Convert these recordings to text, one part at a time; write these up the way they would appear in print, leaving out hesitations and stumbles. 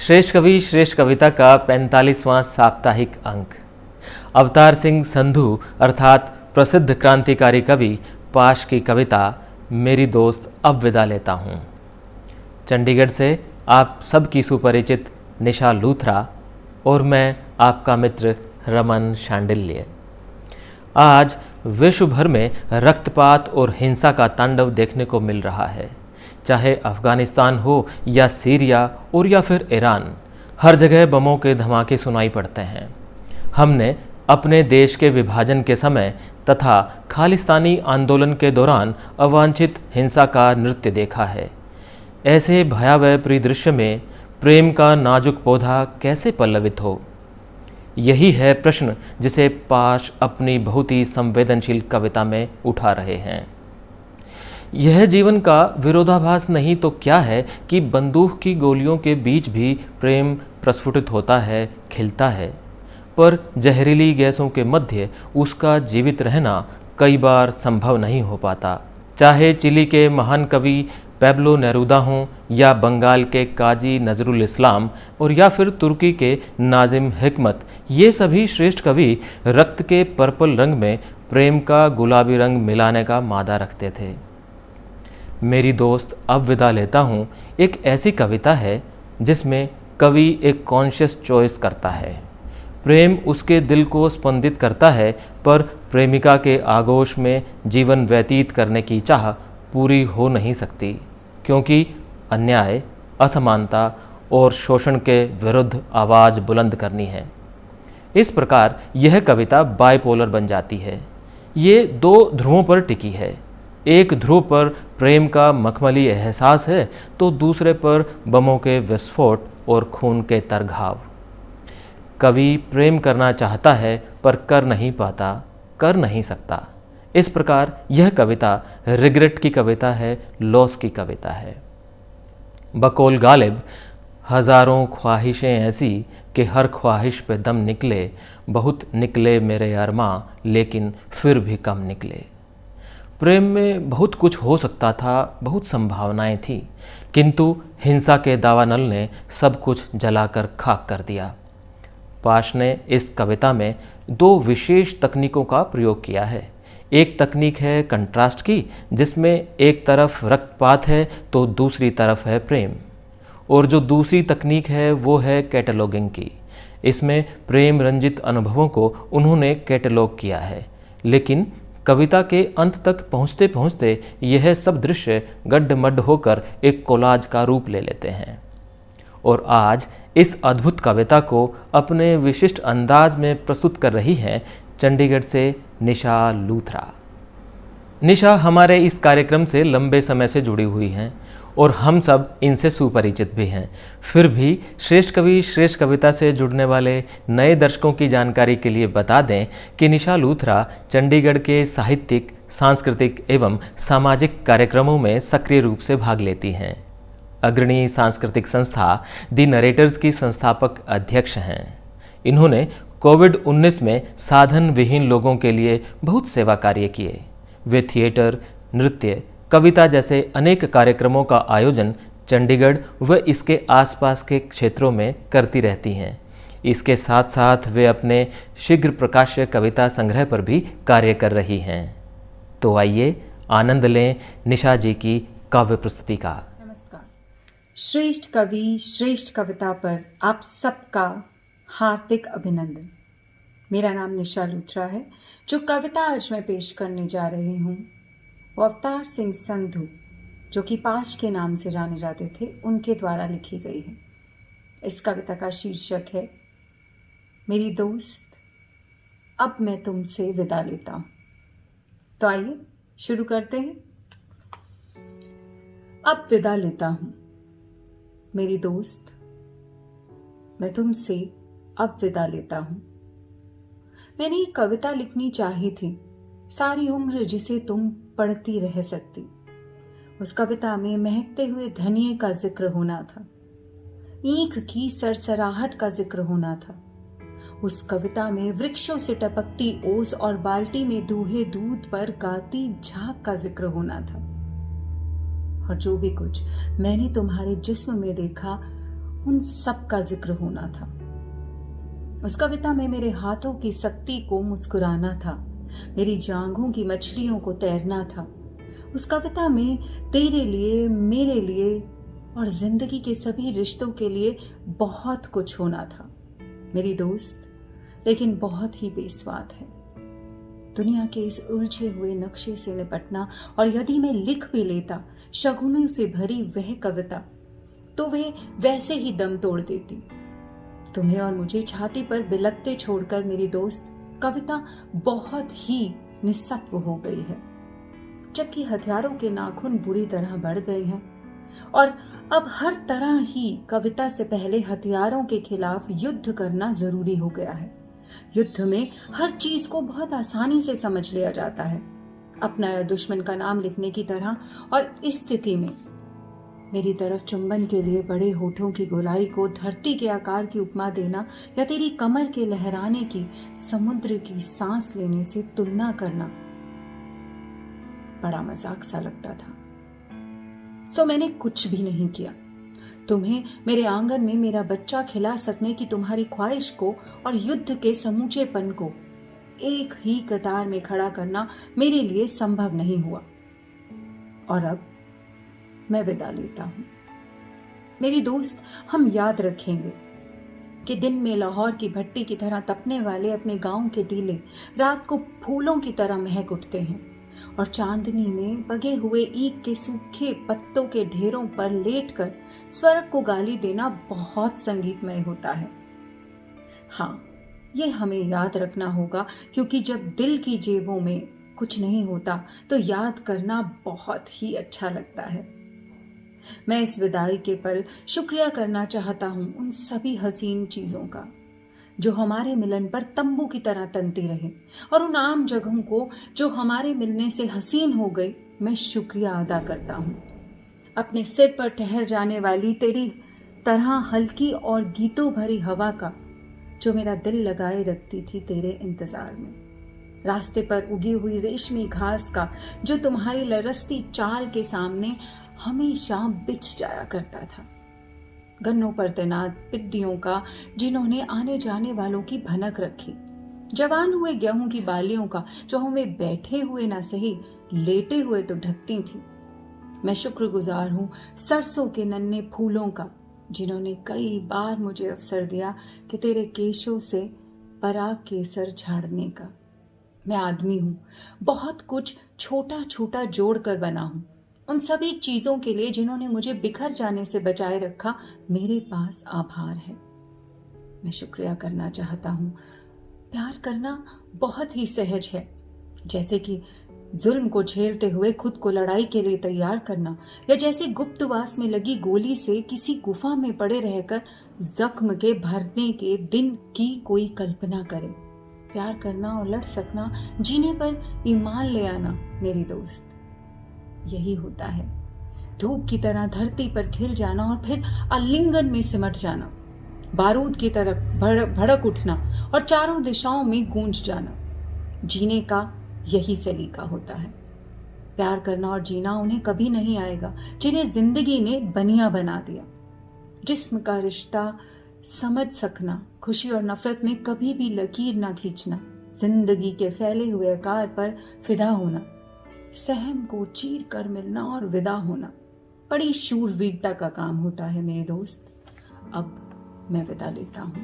श्रेष्ठ कवि श्रेष्ठ कविता का 45वां साप्ताहिक अंक। अवतार सिंह संधू अर्थात प्रसिद्ध क्रांतिकारी कवि पाश की कविता मेरी दोस्त अब विदा लेता हूँ। चंडीगढ़ से आप सबकी सुपरिचित निशा लूथरा और मैं आपका मित्र रमन शांडिल्य। आज विश्व भर में रक्तपात और हिंसा का तांडव देखने को मिल रहा है, चाहे अफगानिस्तान हो या सीरिया और या फिर ईरान। हर जगह बमों के धमाके सुनाई पड़ते हैं। हमने अपने देश के विभाजन के समय तथा खालिस्तानी आंदोलन के दौरान अवांछित हिंसा का नृत्य देखा है। ऐसे भयावह परिदृश्य में प्रेम का नाजुक पौधा कैसे पल्लवित हो? यही है प्रश्न जिसे पाश अपनी बहुत ही संवेदनशील कविता में उठा रहे हैं। यह जीवन का विरोधाभास नहीं तो क्या है कि बंदूक की गोलियों के बीच भी प्रेम प्रस्फुटित होता है, खिलता है, पर जहरीली गैसों के मध्य उसका जीवित रहना कई बार संभव नहीं हो पाता। चाहे चिली के महान कवि पैब्लो नेरूदा हों या बंगाल के काजी नजरुल इस्लाम और या फिर तुर्की के नाजिम हिकमत, ये सभी श्रेष्ठ कवि रक्त के पर्पल रंग में प्रेम का गुलाबी रंग मिलाने का मादा रखते थे। मेरी दोस्त अब विदा लेता हूँ एक ऐसी कविता है जिसमें कवि एक कॉन्शियस चॉइस करता है। प्रेम उसके दिल को स्पंदित करता है, पर प्रेमिका के आगोश में जीवन व्यतीत करने की चाह पूरी हो नहीं सकती, क्योंकि अन्याय, असमानता और शोषण के विरुद्ध आवाज़ बुलंद करनी है। इस प्रकार यह कविता बाइपोलर बन जाती है। ये दो ध्रुवों पर टिकी है। एक ध्रुव पर प्रेम का मखमली एहसास है तो दूसरे पर बमों के विस्फोट और खून के तरघाव। कवि प्रेम करना चाहता है पर कर नहीं पाता, कर नहीं सकता। इस प्रकार यह कविता रिग्रेट की कविता है, लॉस की कविता है। बकौल गालिब, हजारों ख्वाहिशें ऐसी कि हर ख्वाहिश पे दम निकले, बहुत निकले मेरे अरमां लेकिन फिर भी कम निकले। प्रेम में बहुत कुछ हो सकता था, बहुत संभावनाएं थी, किंतु हिंसा के दावानल ने सब कुछ जलाकर खाक कर दिया। पाश ने इस कविता में दो विशेष तकनीकों का प्रयोग किया है। एक तकनीक है कंट्रास्ट की, जिसमें एक तरफ रक्तपात है तो दूसरी तरफ है प्रेम, और जो दूसरी तकनीक है वो है कैटलॉगिंग की। इसमें प्रेम रंजित अनुभवों को उन्होंने कैटलॉग किया है, लेकिन कविता के अंत तक पहुँचते पहुँचते यह सब दृश्य गड्ढमड्ढ होकर एक कोलाज का रूप ले लेते हैं। और आज इस अद्भुत कविता को अपने विशिष्ट अंदाज में प्रस्तुत कर रही हैं चंडीगढ़ से निशा लूथरा। निशा हमारे इस कार्यक्रम से लंबे समय से जुड़ी हुई हैं और हम सब इनसे सुपरिचित भी हैं। फिर भी श्रेष्ठ कवि श्रेष्ठ कविता से जुड़ने वाले नए दर्शकों की जानकारी के लिए बता दें कि निशा लूथरा चंडीगढ़ के साहित्यिक, सांस्कृतिक एवं सामाजिक कार्यक्रमों में सक्रिय रूप से भाग लेती हैं। अग्रणी सांस्कृतिक संस्था दी नरेटर्स की संस्थापक अध्यक्ष हैं। इन्होंने कोविड-19 में साधन विहीन लोगों के लिए बहुत सेवा कार्य किए। वे थिएटर, नृत्य, कविता जैसे अनेक कार्यक्रमों का आयोजन चंडीगढ़ व इसके आसपास के क्षेत्रों में करती रहती हैं। इसके साथ साथ वे अपने शीघ्र प्रकाश्य कविता संग्रह पर भी कार्य कर रही हैं। तो आइए आनंद लें निशा जी की काव्य प्रस्तुति का। नमस्कार। श्रेष्ठ कवि श्रेष्ठ कविता पर आप सबका हार्दिक अभिनंदन। मेरा नाम निशा लूथरा है। जो कविता आज मैं पेश करने जा रही हूँ वो अवतार सिंह संधू, जो कि पाश के नाम से जाने जाते थे, उनके द्वारा लिखी गई है। इस कविता का शीर्षक है मेरी दोस्त अब मैं तुमसे विदा लेता हूँ। तो आइए शुरू करते हैं। अब विदा लेता हूँ मेरी दोस्त, मैं तुमसे अब विदा लेता हूँ। मैंने ये कविता लिखनी चाही थी, सारी उम्र जिसे तुम पढ़ती रह सकती। उस कविता में महकते हुए धनिये का जिक्र होना था, ईख की सरसराहट का जिक्र होना था। उस कविता में वृक्षों से टपकती ओस और बाल्टी में दूहे दूध पर गाती झाग का जिक्र होना था। और जो भी कुछ मैंने तुम्हारे जिस्म में देखा उन सब का जिक्र होना था। उस कविता में मेरे हाथों की शक्ति को मुस्कुराना था, मेरी जांघों की मछलियों को तैरना था। उस कविता में तेरे लिए, मेरे लिए और जिंदगी के सभी रिश्तों के लिए बहुत कुछ होना था मेरी दोस्त, लेकिन बहुत ही बेस्वाद है। दुनिया के इस उलझे हुए नक्शे से निपटना, और यदि मैं लिख भी लेता शगुनों से भरी वह कविता, तो वह वैसे ही दम तोड़ देती। तुम्हें और मुझे छाती पर बिलखते छोड़कर मेरी दोस्त, कविता बहुत ही निस्सत्व हो गई है, जबकि हथियारों के नाखून बुरी तरह बढ़ गए हैं और अब हर तरह ही कविता से पहले हथियारों के खिलाफ युद्ध करना जरूरी हो गया है। युद्ध में हर चीज को बहुत आसानी से समझ लिया जाता है, अपना या दुश्मन का नाम लिखने की तरह। और इस स्थिति में मेरी तरफ चुंबन के लिए बड़े होठों की गोलाई को धरती के आकार की उपमा देना या तेरी कमर के लहराने की समुद्र की सांस लेने से तुलना करना बड़ा मजाक सा लगता था। सो मैंने कुछ भी नहीं किया। तुम्हें मेरे आंगन में मेरा बच्चा खिला सकने की तुम्हारी ख्वाहिश को और युद्ध के समूचेपन को एक ही कतार में खड़ा करना मेरे लिए संभव नहीं हुआ। और अब मैं विदा लेता हूं मेरी दोस्त। हम याद रखेंगे कि दिन में लाहौर की भट्टी की तरह तपने वाले अपने गांव के टीले रात को फूलों की तरह महक उठते हैं और चांदनी में पगे हुए ईख के सूखे पत्तों के ढेरों पर लेटकर स्वर्ग को गाली देना बहुत संगीतमय होता है। हाँ, ये हमें याद रखना होगा, क्योंकि जब दिल की जेबों में कुछ नहीं होता तो याद करना बहुत ही अच्छा लगता है। मैं इस विदाई के पल शुक्रिया करना चाहता हूं उन सभी हसीन चीजों का जो हमारे मिलन पर तंबू की तरह तनती रहे, और उन आम जगहों को जो हमारे मिलने से हसीन हो गई। मैं शुक्रिया अदा करता हूं अपने सिर पर ठहर जाने वाली तेरी तरह हल्की और गीतों भरी हवा का, जो मेरा दिल लगाए रखती थी तेरे इंतजार में। रास्ते पर उगी हुई रेशमी घास का, जो तुम्हारी लरसती चाल के सामने हमेशा बिछ जाया करता था। गन्नों पर तैनात पिद्दियों का, जिन्होंने आने जाने वालों की भनक रखी। जवान हुए गेहूं की बालियों का, जो हमें बैठे हुए ना सही लेटे हुए तो ढकती थी। मैं शुक्रगुजार हूं सरसों के नन्हे फूलों का, जिन्होंने कई बार मुझे अवसर दिया कि तेरे केशों से पराग केसर झाड़ने का। मैं आदमी हूं, बहुत कुछ छोटा छोटा जोड़कर बना हूं। उन सभी चीजों के लिए जिन्होंने मुझे बिखर जाने से बचाए रखा, मेरे पास आभार है। मैं शुक्रिया करना चाहता हूं। प्यार करना बहुत ही सहज है, जैसे कि जुल्म को झेलते हुए खुद को लड़ाई के लिए तैयार करना, या जैसे गुप्तवास में लगी गोली से किसी गुफा में पड़े रहकर जख्म के भरने के दिन की कोई कल्पना करे। प्यार करना और लड़ सकना, जीने पर ईमान ले आना मेरी दोस्त, यही होता है। धूप की तरह धरती पर खिल जाना और फिर आलिंगन में सिमट जाना, बारूद की तरह भड़क उठना और चारों दिशाओं में गूंज जाना। जीने का यही सलीका होता है। प्यार करना और जीना उन्हें कभी नहीं आएगा जिन्हें जिंदगी ने बनिया बना दिया। जिस्म का रिश्ता समझ सकना, खुशी और नफरत में कभी भी लकीर ना खींचना, जिंदगी के फैले हुए आकार पर फिदा होना, सहम को चीर कर मिलना और विदा होना बड़ी शूरवीरता का काम होता है मेरे दोस्त। अब मैं विदा लेता हूं।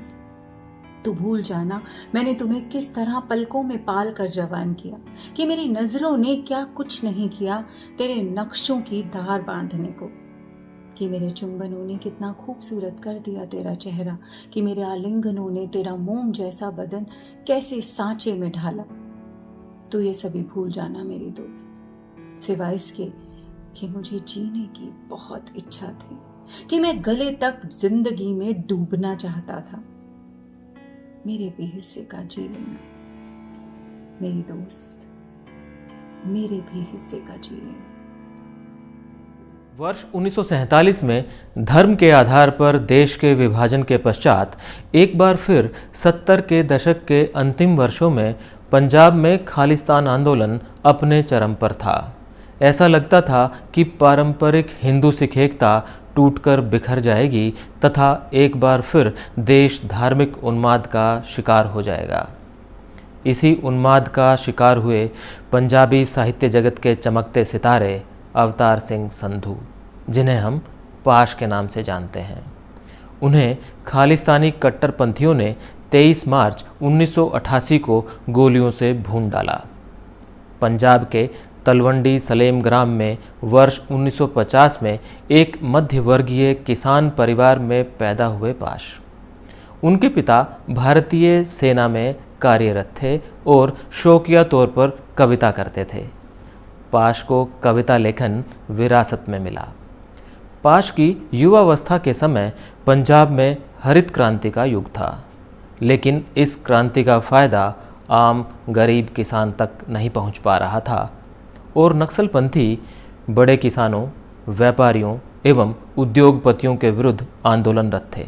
तू भूल जाना मैंने तुम्हें किस तरह पलकों में पाल कर जवान किया, कि मेरी नजरों ने क्या कुछ नहीं किया तेरे नक्शों की धार बांधने को, कि मेरे चुंबनों ने कितना खूबसूरत कर दिया तेरा चेहरा, कि मेरे आलिंगनों ने तेरा मोम जैसा बदन कैसे सांचे में ढाला। तो ये सभी भूल जाना मेरी दोस्त, सिवाय इसके कि मुझे जीने की बहुत इच्छा थी, कि मैं गले तक जिंदगी में डूबना चाहता था। मेरे भी हिस्से का जी लेना मेरी दोस्त, मेरे भी हिस्से का जी लेना। वर्ष 1947 में धर्म के आधार पर देश के विभाजन के पश्चात एक बार फिर 70 के दशक के अंतिम वर्षों में पंजाब में खालिस्तान आंदोलन अपने चरम पर था। ऐसा लगता था कि पारंपरिक हिंदू सिख एकता टूटकर बिखर जाएगी तथा एक बार फिर देश धार्मिक उन्माद का शिकार हो जाएगा। इसी उन्माद का शिकार हुए पंजाबी साहित्य जगत के चमकते सितारे अवतार सिंह संधू, जिन्हें हम पाश के नाम से जानते हैं। उन्हें खालिस्तानी कट्टरपंथियों ने 23 मार्च 1988 को गोलियों से भून डाला। पंजाब के तलवंडी सलेम ग्राम में वर्ष 1950 में एक मध्यवर्गीय किसान परिवार में पैदा हुए पाश। उनके पिता भारतीय सेना में कार्यरत थे और शौकिया तौर पर कविता करते थे। पाश को कविता लेखन विरासत में मिला। पाश की युवावस्था के समय पंजाब में हरित क्रांति का युग था, लेकिन इस क्रांति का फायदा आम गरीब किसान तक नहीं पहुंच पा रहा था और नक्सलपंथी बड़े किसानों, व्यापारियों एवं उद्योगपतियों के विरुद्ध आंदोलनरत थे।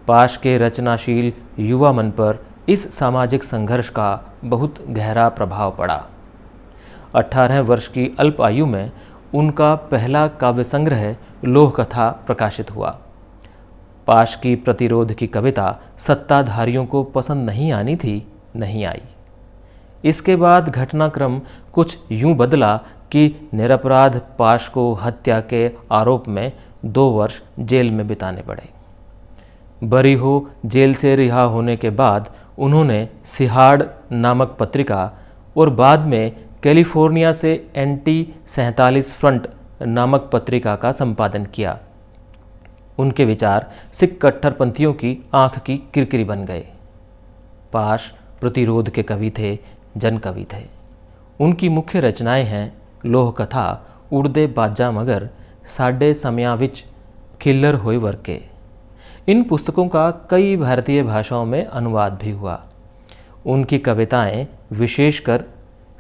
पाश के रचनाशील युवा मन पर इस सामाजिक संघर्ष का बहुत गहरा प्रभाव पड़ा। 18 वर्ष की अल्प आयु में उनका पहला काव्य संग्रह लोह कथा प्रकाशित हुआ। पाश की प्रतिरोध की कविता सत्ताधारियों को पसंद नहीं आनी थी, नहीं आई। इसके बाद घटनाक्रम कुछ यूं बदला कि निरपराध पाश को हत्या के आरोप में 2 वर्ष जेल में बिताने पड़े। बरी हो जेल से रिहा होने के बाद उन्होंने सिहाड़ नामक पत्रिका और बाद में कैलिफोर्निया से एंटी-47 फ्रंट नामक पत्रिका का संपादन किया। उनके विचार सिख कट्टरपंथियों की आंख की किरकिरी बन गए। पाश प्रतिरोध के कवि थे, जन कवि थे। उनकी मुख्य रचनाएं हैं लोह कथा, उड़दे बाजा मगर, साडे समयां विच, खिल्लर होए वर्के। इन पुस्तकों का कई भारतीय भाषाओं में अनुवाद भी हुआ। उनकी कविताएं विशेषकर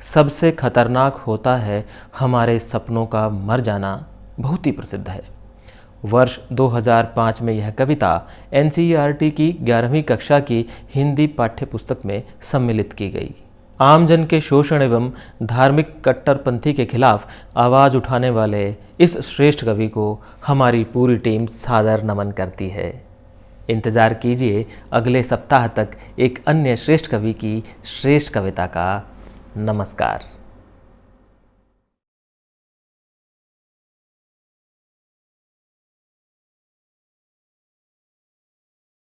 सबसे खतरनाक होता है हमारे सपनों का मर जाना बहुत ही प्रसिद्ध है। वर्ष 2005 में यह कविता NCERT की 11वीं कक्षा की हिंदी पाठ्य पुस्तक में सम्मिलित की गई। आमजन के शोषण एवं धार्मिक कट्टरपंथी के खिलाफ आवाज़ उठाने वाले इस श्रेष्ठ कवि को हमारी पूरी टीम सादर नमन करती है। इंतज़ार कीजिए अगले सप्ताह तक एक अन्य श्रेष्ठ कवि की श्रेष्ठ कविता का। नमस्कार।